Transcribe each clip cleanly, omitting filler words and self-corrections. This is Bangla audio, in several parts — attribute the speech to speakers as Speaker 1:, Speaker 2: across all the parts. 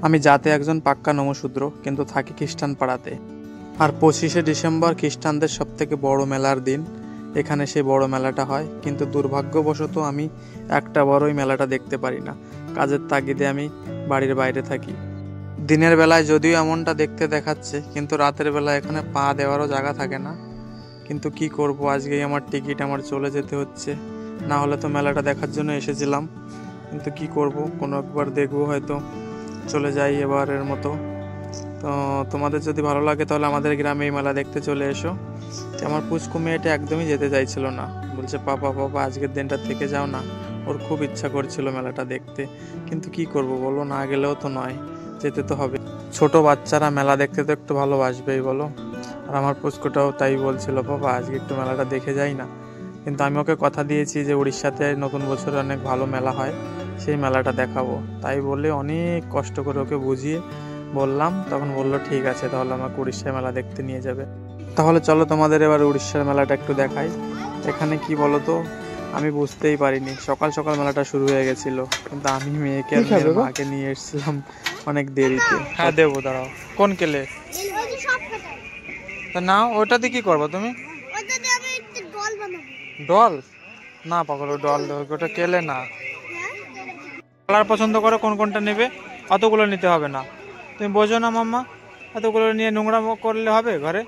Speaker 1: আমি জাতে একজন পাক্কা নমশূদ্র, কিন্তু থাকি খ্রিস্টান পাড়াতে। আর 25শে ডিসেম্বর খ্রিস্টানদের সবথেকে বড় মেলার দিন। এখানে সেই বড় মেলাটা হয়, কিন্তু দুর্ভাগ্যবশত আমি একটা বড়ই মেলাটা দেখতে পারি না। কাজের তাগিদে আমি বাড়ির বাইরে থাকি। দিনের বেলায় যদিও এমনটা দেখতে দেখাচ্ছে, কিন্তু রাতের বেলা এখানে পা দেওয়ারও জায়গা থাকে না। কিন্তু কি করব, আজকেই আমার টিকিট, আমার চলে যেতে হচ্ছে। না হলে তো মেলাটা দেখার জন্য এসেছিলাম, কিন্তু কি করব, কোনো একবার দেখবো, হয়তো চলে যাই এবারের মতো। তো তোমাদের যদি ভালো লাগে তাহলে আমাদের গ্রামে এই মেলা দেখতে চলে এসো। আমার পুচকু মেয়েটা একদমই যেতে চাইছিল না, বলছে পাপা পাপা আজকের দিনটা থেকে যাও না। ওর খুব ইচ্ছা করছিল মেলাটা দেখতে, কিন্তু কি করব বলো, না গেলেও তো নয়, যেতে তো হবে। ছোট বাচ্চারা মেলা দেখতে তো একটু ভালোবাসবেই বলো। আর আমার পুচকুটাও তাই বলছিল, পাপা আজকে একটু মেলাটা দেখে যাই না। কিন্তু আমি ওকে কথা দিয়েছি যে উড়িষ্যাতে নতুন বছরে অনেক ভালো মেলা হয়, সেই মেলাটা দেখাবো। তাই বলে অনেক কষ্ট করে ওকে বুঝিয়ে বললাম, তখন বললো ঠিক আছে, তাহলে আমাকে উড়িষ্যার মেলা দেখতে নিয়ে যাবে। তাহলে চলো তোমাদের এবার উড়িষ্যার মেলাটা একটু দেখাই। এখানে কি বলো তো, আমি বুঝতেই পারিনি, সকাল সকাল মেলাটা শুরু হয়ে গেছিল, কিন্তু আমি মেয়েকে আর মেয়ের মাকে নিয়ে এসেছিলাম অনেক দেরিতে। হ্যাঁ দেবো, দাঁড়াও। কোন কেলে? তা না, ওটাতে কি করবো তুমি? ডল? না পাগল, ডল ওটা কেলে না। কালার পছন্দ করো, কোন কোনটা নেবে? অতগুলো নিতে হবে না, তুমি বোঝো না মাম্মা, এতগুলো নিয়ে নোংরা করলে হবে ঘরে?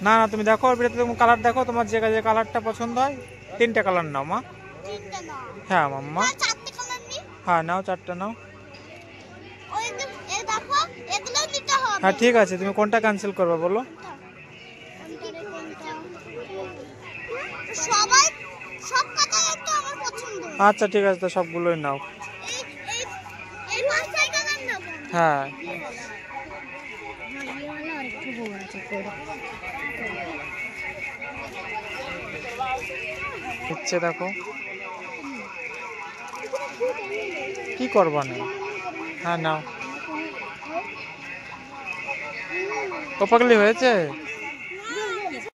Speaker 1: না না, তুমি দেখো ওর ভিতরে, তুমি কালার দেখো, তোমার যে যে কালারটা পছন্দ হয়। 3টে কালার নাও মা। হ্যাঁ মাম্মা, হ্যাঁ নাও, 4টা নাও। হ্যাঁ ঠিক আছে, তুমি কোনটা ক্যান্সেল করবে বলো? আচ্ছা ঠিক আছে, তো সবগুলোই নাও। হ্যাঁ ইচ্ছে দেখো কি করবা না। হ্যাঁ নাও। ও পাগলি হয়েছে।